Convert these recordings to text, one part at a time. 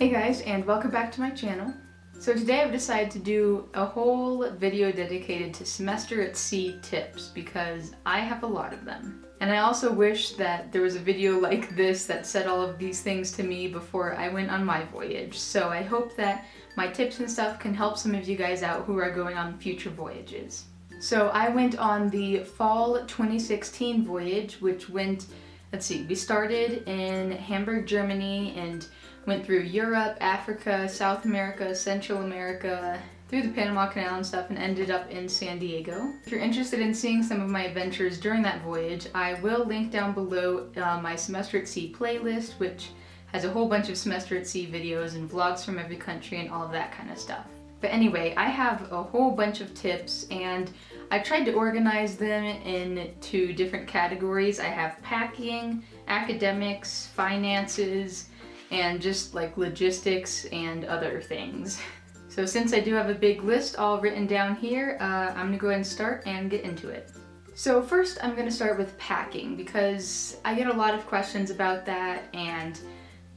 Hey guys, and welcome back to my channel. So today I've decided to do a whole video dedicated to semester at sea tips because I have a lot of them. And I also wish that there was a video like this that said all of these things to me before I went on my voyage. So I hope that my tips and stuff can help some of you guys out who are going on future voyages. So I went on the fall 2016 voyage, which went, we started in Hamburg, Germany, and went through Europe, Africa, South America, Central America, through the Panama Canal and stuff, and ended up in San Diego. If you're interested in seeing some of my adventures during that voyage, I will link down below my Semester at Sea playlist, which has a whole bunch of Semester at Sea videos and vlogs from every country and all of that kind of stuff. But anyway, I have a whole bunch of tips, and I tried to organize them into different categories. I have packing, academics, finances, and just like logistics and other things. So since I do have a big list all written down here, I'm gonna go ahead and start and get into it. So first I'm gonna start with packing because I get a lot of questions about that, and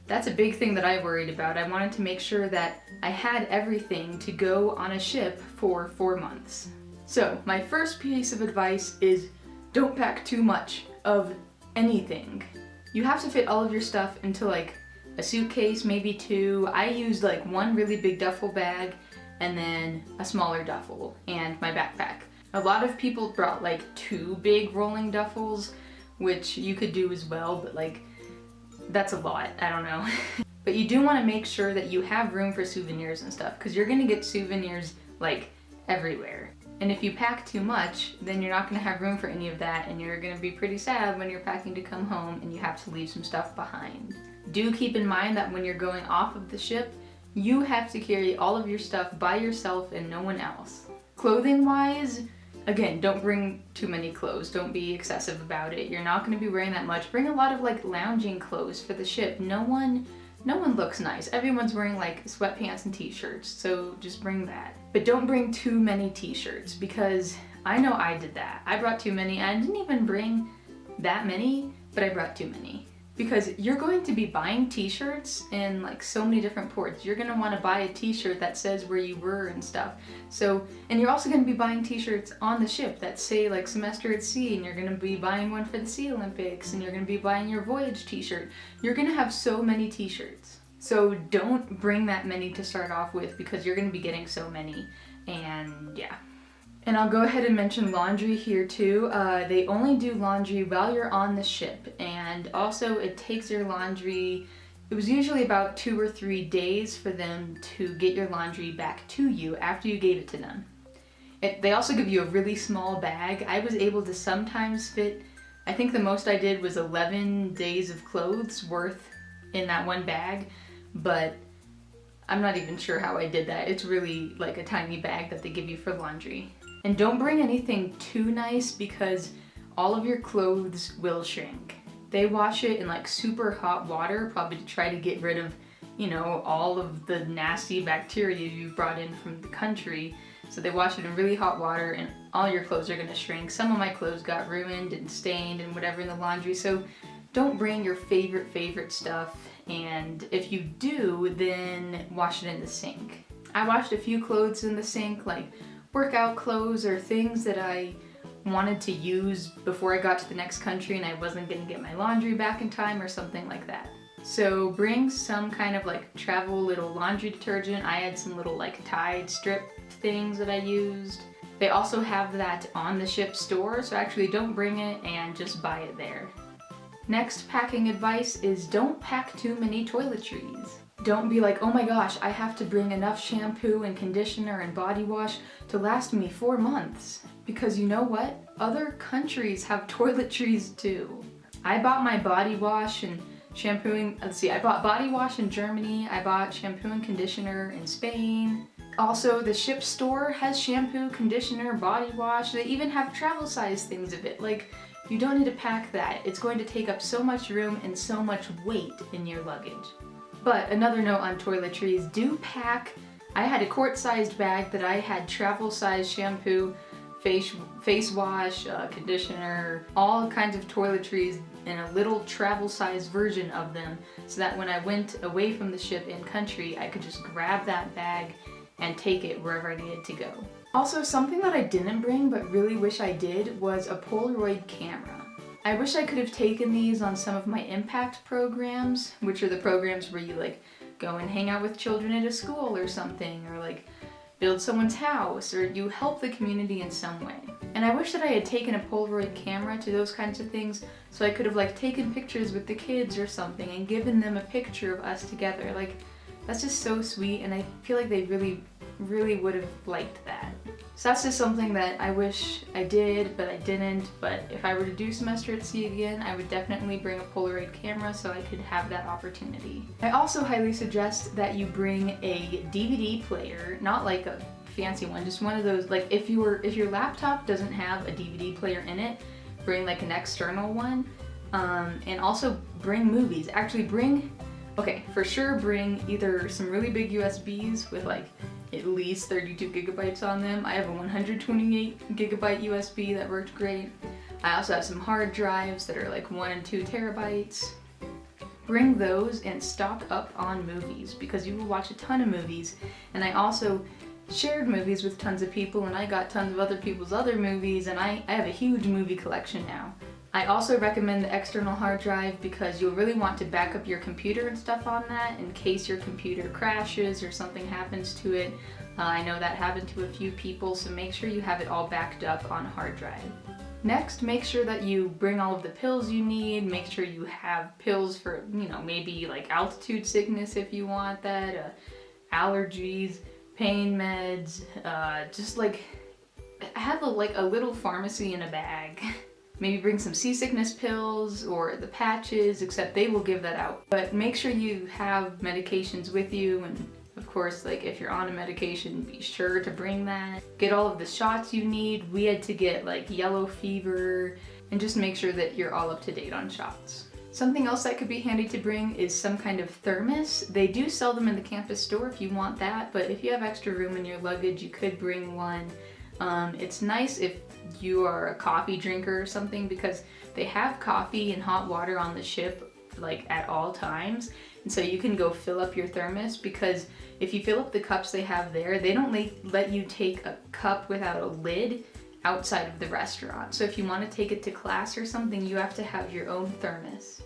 that's a big thing that I worried about. I wanted to make sure that I had everything to go on a ship for 4 months. So my first piece of advice is don't pack too much of anything. You have to fit all of your stuff into like a suitcase, maybe 2. I used like 1 really big duffel bag and then a smaller duffel and my backpack. A lot of people brought like 2 big rolling duffels, which you could do as well, but like that's a lot, I don't know. But you do want to make sure that you have room for souvenirs and stuff, because you're gonna get souvenirs like everywhere. And if you pack too much, then you're not gonna have room for any of that, and you're gonna be pretty sad when you're packing to come home and you have to leave some stuff behind. Do keep in mind that when you're going off of the ship, you have to carry all of your stuff by yourself and no one else. Clothing wise, again, don't bring too many clothes. Don't be excessive about it. You're not going to be wearing that much. Bring a lot of like lounging clothes for the ship. No one looks nice. Everyone's wearing like sweatpants and t-shirts, so just bring that. But don't bring too many t-shirts, because I know I did that. I brought too many. I didn't even bring that many, but I brought too many. Because you're going to be buying t-shirts in like so many different ports. You're gonna wanna buy a t-shirt that says where you were and stuff. So, and you're also gonna be buying t-shirts on the ship that say like Semester at Sea, and you're gonna be buying one for the Sea Olympics, and you're gonna be buying your voyage t-shirt. You're gonna have so many t-shirts. So don't bring that many to start off with, because you're gonna be getting so many, and yeah. And I'll go ahead and mention laundry here too. They only do laundry while you're on the ship, and also it takes your laundry, it was usually about 2 or 3 days for them to get your laundry back to you after you gave it to them. They also give you a really small bag. I was able to sometimes fit, I think the most I did was 11 days of clothes worth in that one bag, but I'm not even sure how I did that. It's really like a tiny bag that they give you for laundry. And don't bring anything too nice, because all of your clothes will shrink. They wash it in like super hot water, probably to try to get rid of, you know, all of the nasty bacteria you've brought in from the country. So they wash it in really hot water, and all your clothes are gonna shrink. Some of my clothes got ruined and stained and whatever in the laundry, so don't bring your favorite stuff, and if you do, then wash it in the sink. I washed a few clothes in the sink, like workout clothes or things that I wanted to use before I got to the next country and I wasn't gonna get my laundry back in time or something like that. So bring some kind of like travel little laundry detergent. I had some little like Tide strip things that I used. They also have that on the ship store, so actually don't bring it and just buy it there. Next packing advice is don't pack too many toiletries. Don't be like, oh my gosh, I have to bring enough shampoo and conditioner and body wash to last me 4 months. Because you know what? Other countries have toiletries too. I bought my body wash and shampooing, I bought body wash in Germany, I bought shampoo and conditioner in Spain. Also, the ship store has shampoo, conditioner, body wash. They even have travel size things of it. Like, you don't need to pack that. It's going to take up so much room and so much weight in your luggage. But another note on toiletries, do pack. I had a quart-sized bag that I had travel-sized shampoo face wash, conditioner, all kinds of toiletries in a little travel-sized version of them, so that when I went away from the ship in country, I could just grab that bag and take it wherever I needed to go. Also, something that I didn't bring but really wish I did was a Polaroid camera. I wish I could have taken these on some of my impact programs, which are the programs where you like go and hang out with children at a school or something, or like build someone's house, or you help the community in some way. And I wish that I had taken a Polaroid camera to those kinds of things, so I could have like taken pictures with the kids or something and given them a picture of us together. Like, that's just so sweet, and I feel like they really would have liked that. So that's just something that I wish I did, but I didn't. But if I were to do semester at sea again, I would definitely bring a Polaroid camera so I could have that opportunity. I also highly suggest that you bring a DVD player, not like a fancy one, just one of those, like if your laptop doesn't have a DVD player in it, bring like an external one, and also bring movies. Actually okay, for sure bring either some really big USBs with like at least 32 gigabytes on them. I have a 128 gigabyte USB that worked great. I also have some hard drives that are like 1 and 2 terabytes. Bring those and stock up on movies, because you will watch a ton of movies, and I also shared movies with tons of people, and I got tons of other people's other movies, and I have a huge movie collection now. I also recommend the external hard drive because you'll really want to back up your computer and stuff on that in case your computer crashes or something happens to it. I know that happened to a few people, so make sure you have it all backed up on a hard drive. Next, make sure that you bring all of the pills you need. Make sure you have pills for, you know, maybe like altitude sickness if you want that, allergies, pain meds, just like have a little pharmacy in a bag. Maybe bring some seasickness pills or the patches, except they will give that out. But make sure you have medications with you, and of course, like if you're on a medication, be sure to bring that. Get all of the shots you need. We had to get like yellow fever, and just make sure that you're all up to date on shots. Something else that could be handy to bring is some kind of thermos. They do sell them in the campus store if you want that, but if you have extra room in your luggage, you could bring one. It's nice if you are a coffee drinker or something, because they have coffee and hot water on the ship like at all times, and so you can go fill up your thermos, because if you fill up the cups they have there, they don't let you take a cup without a lid outside of the restaurant. So if you want to take it to class or something, you have to have your own thermos.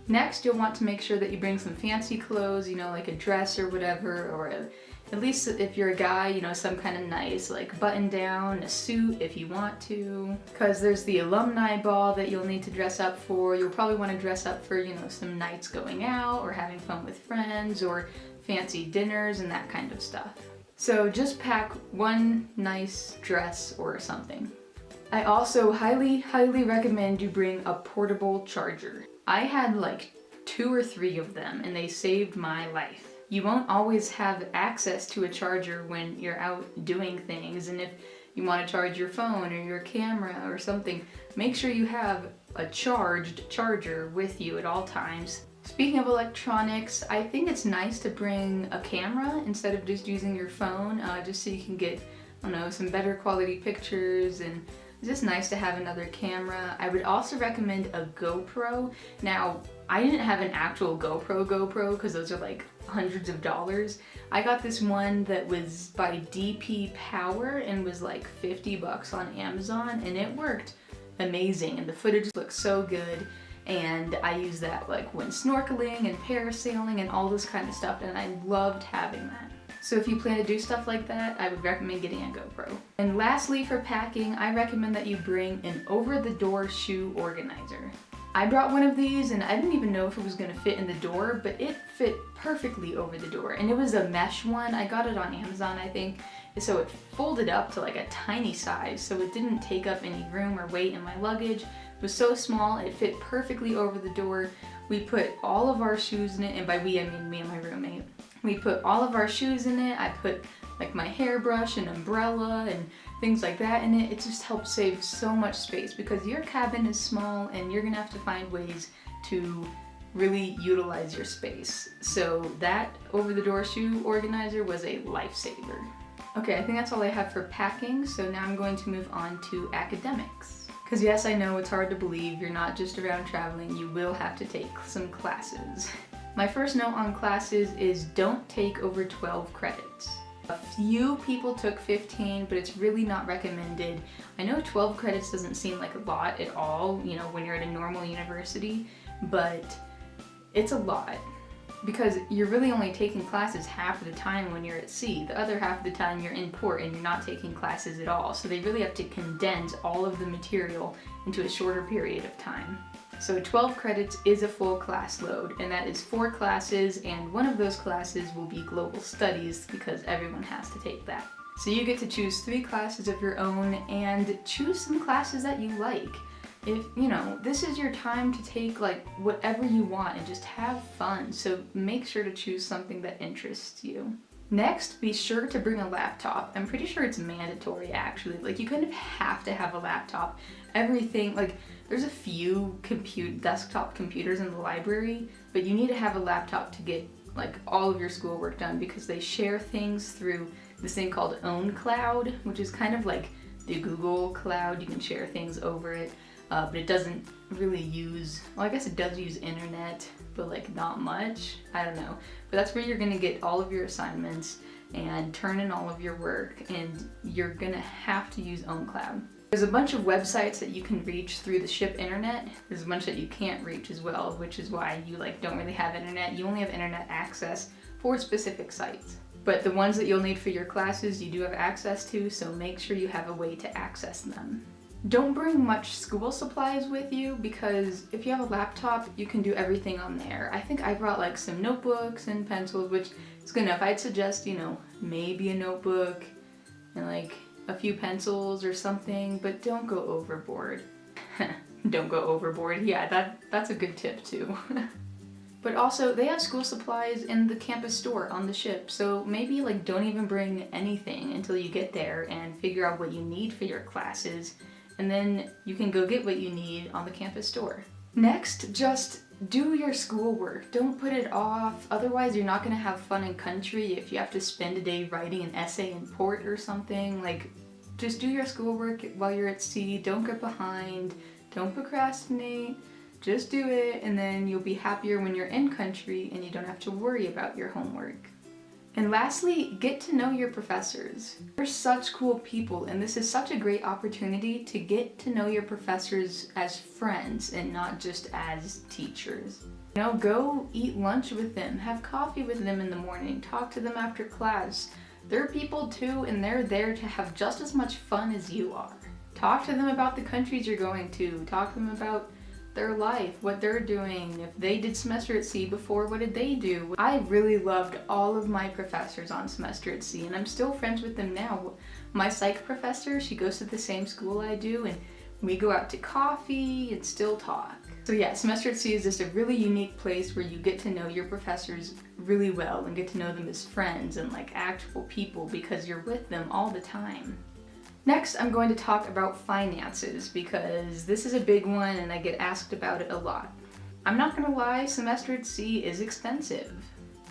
Next, you'll want to make sure that you bring some fancy clothes, you know, like a dress or whatever, or at least if you're a guy, you know, some kind of nice like button down, a suit if you want to, because there's the alumni ball that you'll need to dress up for. You'll probably want to dress up for, you know, some nights going out or having fun with friends or fancy dinners and that kind of stuff. So just pack one nice dress or something. I also highly recommend you bring a portable charger. I had like 2 or 3 of them, and they saved my life. You won't always have access to a charger when you're out doing things, and if you want to charge your phone or your camera or something, make sure you have a charged charger with you at all times. Speaking of electronics, I think it's nice to bring a camera instead of just using your phone, just so you can get, I don't know, some better quality pictures, and it's just nice to have another camera. I would also recommend a GoPro. Now, I didn't have an actual GoPro because those are like hundreds of dollars. I got this one that was by DP Power and was like $50 on Amazon, and it worked amazing, and the footage looked so good. And I use that like when snorkeling and parasailing and all this kind of stuff, and I loved having that. So if you plan to do stuff like that, I would recommend getting a GoPro. And lastly, for packing, I recommend that you bring an over-the-door shoe organizer. I brought one of these, and I didn't even know if it was gonna fit in the door, but it fit perfectly over the door. And it was a mesh one. I got it on Amazon, I think. So it folded up to like a tiny size, so it didn't take up any room or weight in my luggage. It was so small, it fit perfectly over the door. We put all of our shoes in it, and by we I mean me and my roommate. We put all of our shoes in it. I put like my hairbrush and umbrella and things like that in it. It just helps save so much space, because your cabin is small and you're gonna have to find ways to really utilize your space. So that over-the-door shoe organizer was a lifesaver. Okay, I think that's all I have for packing, so now I'm going to move on to academics. Because yes, I know it's hard to believe, you're not just around traveling, you will have to take some classes. My first note on classes is don't take over 12 credits. A few people took 15, but it's really not recommended. I know 12 credits doesn't seem like a lot at all, you know, when you're at a normal university, but it's a lot. Because you're really only taking classes half of the time when you're at sea. The other half of the time you're in port and you're not taking classes at all. So they really have to condense all of the material into a shorter period of time. So 12 credits is a full class load, and that is 4 classes, and one of those classes will be global studies because everyone has to take that. So you get to choose 3 classes of your own and choose some classes that you like. If, you know, this is your time to take like whatever you want and just have fun, so make sure to choose something that interests you. Next, be sure to bring a laptop. I'm pretty sure it's mandatory actually, like you kind of have to have a laptop. Everything, like there's a few desktop computers in the library, but you need to have a laptop to get like all of your schoolwork done because they share things through this thing called OwnCloud, which is kind of like the Google Cloud. You can share things over it. But it doesn't really use, well I guess it does use internet, but like not much, I don't know. But that's where you're gonna get all of your assignments and turn in all of your work, and you're gonna have to use OwnCloud. There's a bunch of websites that you can reach through the ship internet. There's a bunch that you can't reach as well, which is why you like don't really have internet. You only have internet access for specific sites. But the ones that you'll need for your classes, you do have access to, so make sure you have a way to access them. Don't bring much school supplies with you because if you have a laptop, you can do everything on there. I think I brought like some notebooks and pencils, which is good enough. I'd suggest, you know, maybe a notebook and like a few pencils or something, but don't go overboard. Don't go overboard. Yeah, that's a good tip too. But also, they have school supplies in the campus store on the ship, so maybe like don't even bring anything until you get there and figure out what you need for your classes, and then you can go get what you need on the campus store. Next, just do your schoolwork. Don't put it off, otherwise you're not gonna have fun in country if you have to spend a day writing an essay in port or something. Like, just do your schoolwork while you're at sea, don't get behind, don't procrastinate, just do it, and then you'll be happier when you're in country and you don't have to worry about your homework. And lastly, get to know your professors. They're such cool people, and this is such a great opportunity to get to know your professors as friends and not just as teachers. You know, go eat lunch with them, have coffee with them in the morning, talk to them after class. They're people too, and they're there to have just as much fun as you are. Talk to them about the countries you're going to, talk to them about their life, what they're doing. If they did semester at sea before, what did they do? I really loved all of my professors on semester at sea, and I'm still friends with them now. My psych professor, she goes to the same school I do, and we go out to coffee and still talk. So yeah, semester at sea is just a really unique place where you get to know your professors really well and get to know them as friends and like actual people because you're with them all the time. Next, I'm going to talk about finances because this is a big one and I get asked about it a lot. I'm not gonna lie, semester at sea is expensive.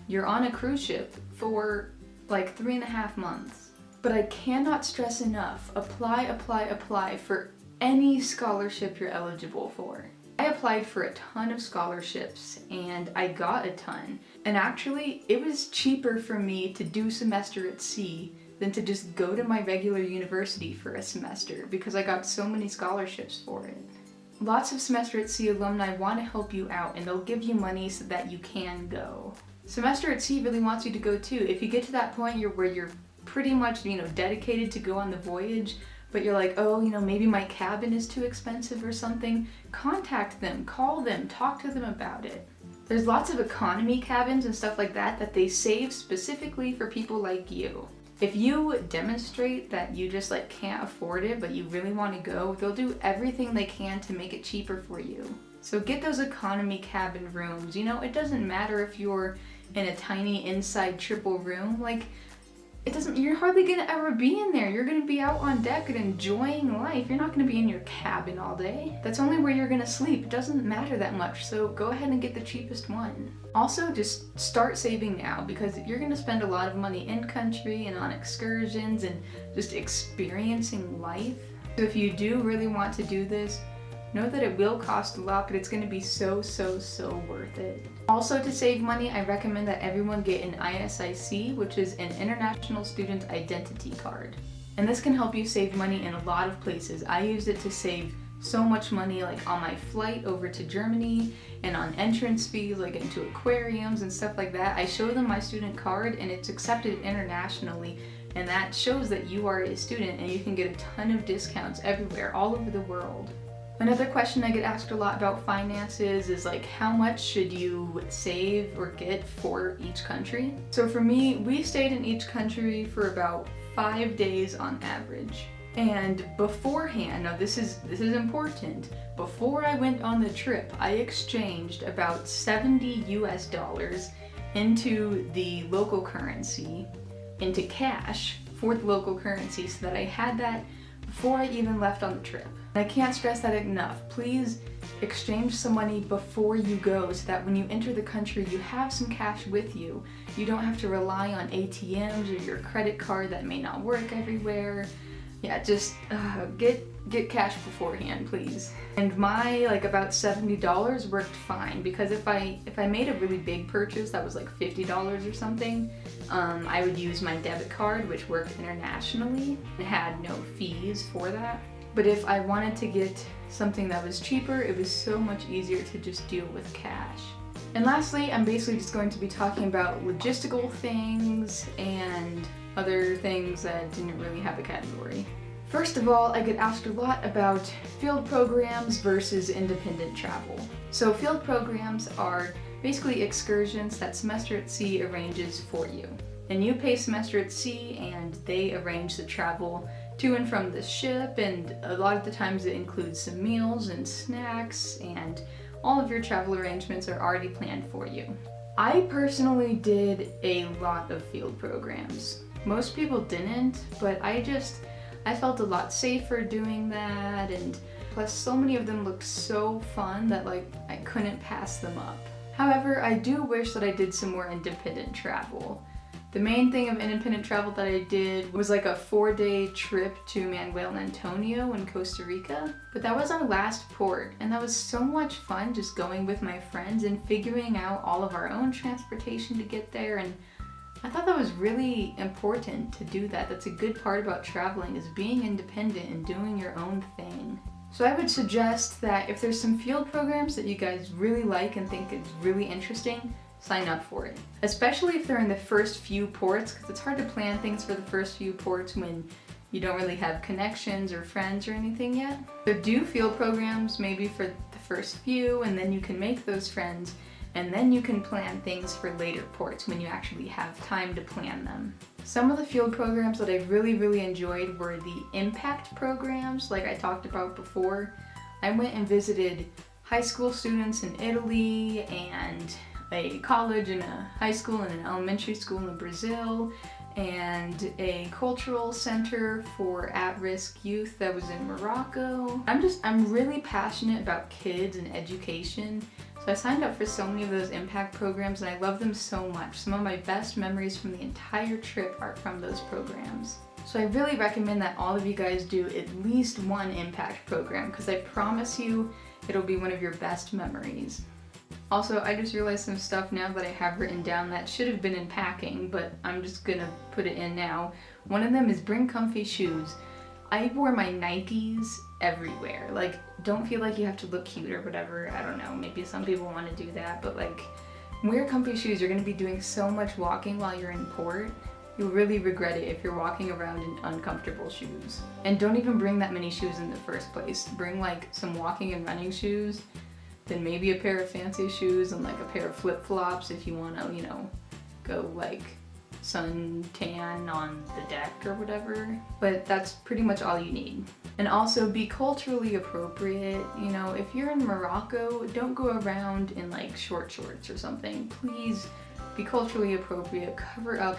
You're on a cruise ship for like 3.5 months. But I cannot stress enough, apply for any scholarship you're eligible for. I applied for a ton of scholarships and I got a ton. And actually, it was cheaper for me to do semester at sea than to just go to my regular university for a semester because I got so many scholarships for it. Lots of semester at sea alumni want to help you out and they'll give you money so that you can go. Semester at sea really wants you to go too. If you get to that point where you're pretty much, you know, dedicated to go on the voyage, but you're like, oh, you know, maybe my cabin is too expensive or something, contact them, call them, talk to them about it. There's lots of economy cabins and stuff like that that they save specifically for people like you. If you demonstrate that you just like can't afford it, but you really want to go, they'll do everything they can to make it cheaper for you. So get those economy cabin rooms. You know, it doesn't matter if you're in a tiny inside triple room, like you're hardly gonna ever be in there. You're gonna be out on deck and enjoying life. You're not gonna be in your cabin all day. That's only where you're gonna sleep. It doesn't matter that much, so go ahead and get the cheapest one. Also, just start saving now, because you're gonna spend a lot of money in country and on excursions and just experiencing life. So if you do really want to do this, know that it will cost a lot, but it's going to be so worth it. Also, to save money, I recommend that everyone get an ISIC, which is an International Student Identity Card. And this can help you save money in a lot of places. I used it to save so much money, like on my flight over to Germany and on entrance fees, like into aquariums and stuff like that. I show them my student card and it's accepted internationally, and that shows that you are a student and you can get a ton of discounts everywhere, all over the world. Another question I get asked a lot about finances is like, how much should you save or get for each country? So for me, we stayed in each country for about 5 days on average. And beforehand, now this is important, before I went on the trip, I exchanged about $70 US into the local currency, into cash for the local currency, so that I had that before I even left on the trip. And I can't stress that enough. Please exchange some money before you go, so that when you enter the country, you have some cash with you. You don't have to rely on ATMs or your credit card that may not work everywhere. Yeah, just get cash beforehand, please. And my about $70 worked fine, because if I made a really big purchase that was like $50 or something, I would use my debit card, which worked internationally and had no fees for that. But if I wanted to get something that was cheaper, it was so much easier to just deal with cash. And lastly, I'm basically just going to be talking about logistical things and other things that didn't really have a category. First of all, I get asked a lot about field programs versus independent travel. So field programs are basically excursions that Semester at Sea arranges for you. And you pay Semester at Sea and they arrange the travel to and from the ship, and a lot of the times it includes some meals and snacks, and all of your travel arrangements are already planned for you. I personally did a lot of field programs. Most people didn't, but I felt a lot safer doing that, and plus so many of them looked so fun that I couldn't pass them up. However, I do wish that I did some more independent travel. The main thing of independent travel that I did was like a 4-day trip to Manuel Antonio in Costa Rica. But that was our last port, and that was so much fun just going with my friends and figuring out all of our own transportation to get there. And I thought that was really important to do that. That's a good part about traveling, is being independent and doing your own thing. So I would suggest that if there's some field programs that you guys really like and think is really interesting, sign up for it. Especially if they're in the first few ports, because it's hard to plan things for the first few ports when you don't really have connections or friends or anything yet. So do field programs maybe for the first few, and then you can make those friends, and then you can plan things for later ports when you actually have time to plan them. Some of the field programs that I really enjoyed were the impact programs, like I talked about before. I went and visited high school students in Italy, and a college and a high school and an elementary school in Brazil, and a cultural center for at-risk youth that was in Morocco. I'm really passionate about kids and education, so I signed up for so many of those impact programs, and I love them so much. Some of my best memories from the entire trip are from those programs. So I really recommend that all of you guys do at least one impact program, because I promise you it'll be one of your best memories. Also, I just realized some stuff now that I have written down that should have been in packing, but I'm just gonna put it in now. One of them is bring comfy shoes. I wore my Nikes everywhere. Don't feel like you have to look cute or whatever. I don't know, maybe some people want to do that, but wear comfy shoes. You're gonna be doing so much walking while you're in port. You'll really regret it if you're walking around in uncomfortable shoes. And don't even bring that many shoes in the first place. Bring some walking and running shoes, then maybe a pair of fancy shoes and a pair of flip-flops if you want to, go suntan on the deck or whatever. But that's pretty much all you need. And also be culturally appropriate. If you're in Morocco, don't go around in short shorts or something. Please be culturally appropriate. Cover up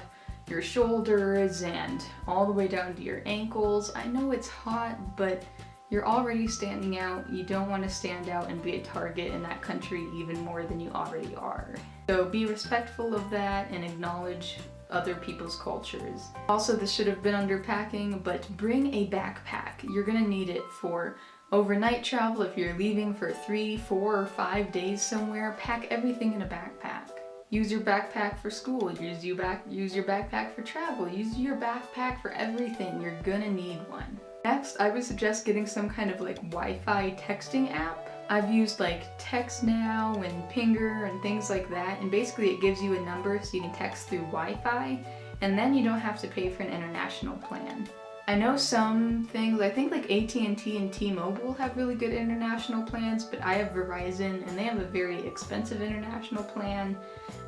your shoulders and all the way down to your ankles. I know it's hot, but you're already standing out. You don't want to stand out and be a target in that country even more than you already are. So be respectful of that and acknowledge other people's cultures. Also, this should have been under packing, but bring a backpack. You're gonna need it for overnight travel. If you're leaving for 3, 4, or 5 days somewhere, pack everything in a backpack. Use your backpack for school, use your backpack for travel, use your backpack for everything. You're gonna need one. Next, I would suggest getting some kind of like Wi-Fi texting app. I've used like TextNow and Pinger and things like that, and basically it gives you a number so you can text through Wi-Fi, and you don't have to pay for an international plan. I know some things, I think like AT&T and T-Mobile have really good international plans, but I have Verizon and they have a very expensive international plan,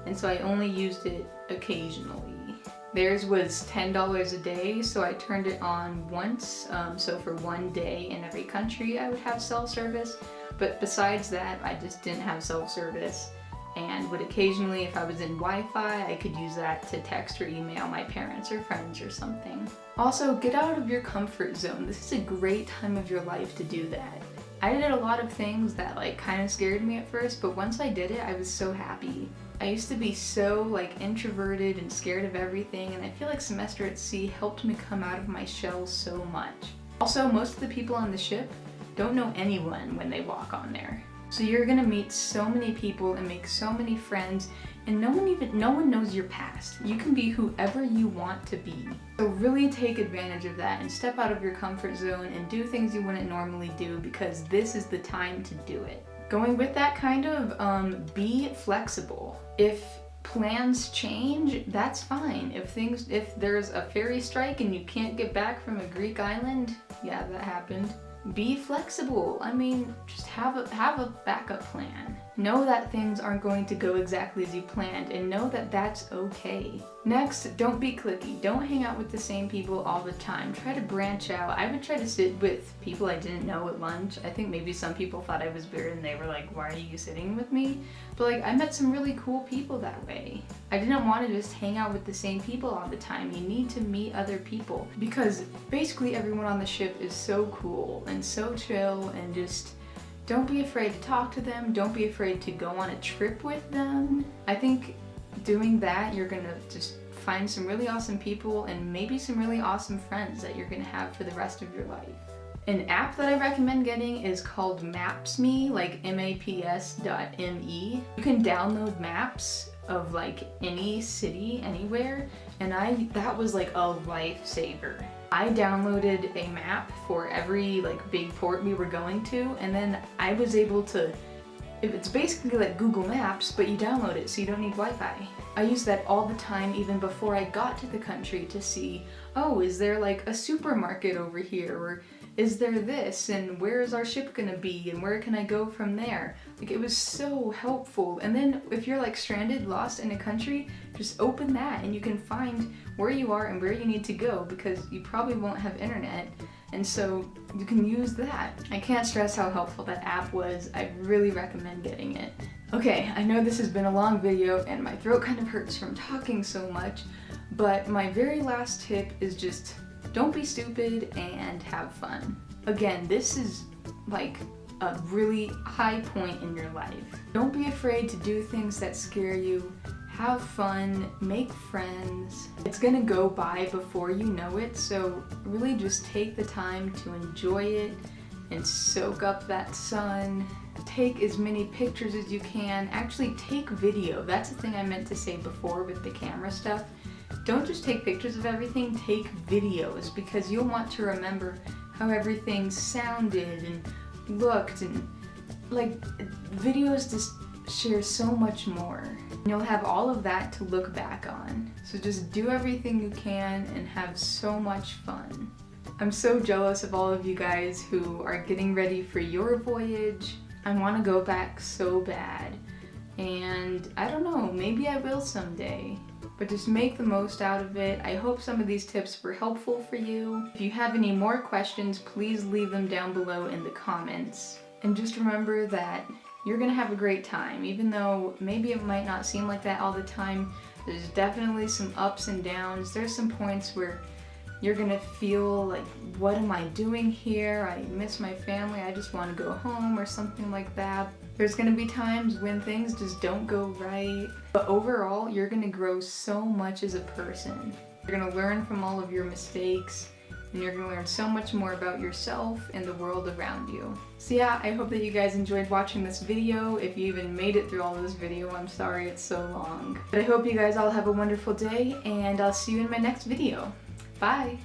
and so I only used it occasionally. Theirs was $10 a day, so I turned it on once, so for 1 day in every country I would have cell service, but besides that I just didn't have cell service, and would occasionally, if I was in Wi-Fi, I could use that to text or email my parents or friends or something. Also, get out of your comfort zone. This is a great time of your life to do that. I did a lot of things that like kind of scared me at first, but once I did it, I was so happy. I used to be so like introverted and scared of everything, and I feel like Semester at Sea helped me come out of my shell so much. Also, most of the people on the ship don't know anyone when they walk on there. So you're gonna meet so many people and make so many friends, and no one knows your past. You can be whoever you want to be. So really take advantage of that and step out of your comfort zone and do things you wouldn't normally do, because this is the time to do it. Going with that kind of, be flexible. If plans change, that's fine. If there's a ferry strike and you can't get back from a Greek island, yeah, that happened. Be flexible. I mean, just have a backup plan. Know that things aren't going to go exactly as you planned, and know that that's okay. Next, don't be cliquey. Don't hang out with the same people all the time. Try to branch out. I would try to sit with people I didn't know at lunch. I think maybe some people thought I was weird and they were like, why are you sitting with me? But like, I met some really cool people that way. I didn't want to just hang out with the same people all the time. You need to meet other people, because basically everyone on the ship is so cool and so chill, and just don't be afraid to talk to them. Don't be afraid to go on a trip with them. I think doing that, you're gonna just find some really awesome people and maybe some really awesome friends that you're gonna have for the rest of your life. An app that I recommend getting is called Maps.me, like maps.me. You can download maps of like any city, anywhere, and that was like a lifesaver. I downloaded a map for every like big port we were going to, and then I was able to, it's basically like Google Maps, but you download it so you don't need Wi-Fi. I use that all the time, even before I got to the country, to see, oh, is there like a supermarket over here, or is there this, and where is our ship gonna be, and where can I go from there? Like, it was so helpful. And then if you're like stranded, lost in a country, just open that and you can find where you are and where you need to go, because you probably won't have internet, and so you can use that. I can't stress how helpful that app was. I really recommend getting it. Okay, I know this has been a long video and my throat kind of hurts from talking so much, but my very last tip is just don't be stupid and have fun. Again, this is like a really high point in your life. Don't be afraid to do things that scare you. Have fun, make friends. It's gonna go by before you know it, so really just take the time to enjoy it and soak up that sun. Take as many pictures as you can. Actually, take video. That's the thing I meant to say before with the camera stuff. Don't just take pictures of everything, take videos, because you'll want to remember how everything sounded and looked, and like, videos just share so much more. You'll have all of that to look back on. So just do everything you can and have so much fun. I'm so jealous of all of you guys who are getting ready for your voyage. I want to go back so bad, and I don't know, maybe I will someday. But just make the most out of it. I hope some of these tips were helpful for you. If you have any more questions, please leave them down below in the comments. And just remember that you're gonna have a great time. Even though maybe it might not seem like that all the time, There's definitely some ups and downs. There's some points where you're gonna feel like, what am I doing here? I miss my family, I just want to go home or something like that. There's gonna be times when things just don't go right. But overall, you're gonna grow so much as a person. You're gonna learn from all of your mistakes, and you're gonna learn so much more about yourself and the world around you. So yeah, I hope that you guys enjoyed watching this video. If you even made it through all of this video, I'm sorry it's so long. But I hope you guys all have a wonderful day, and I'll see you in my next video. Bye!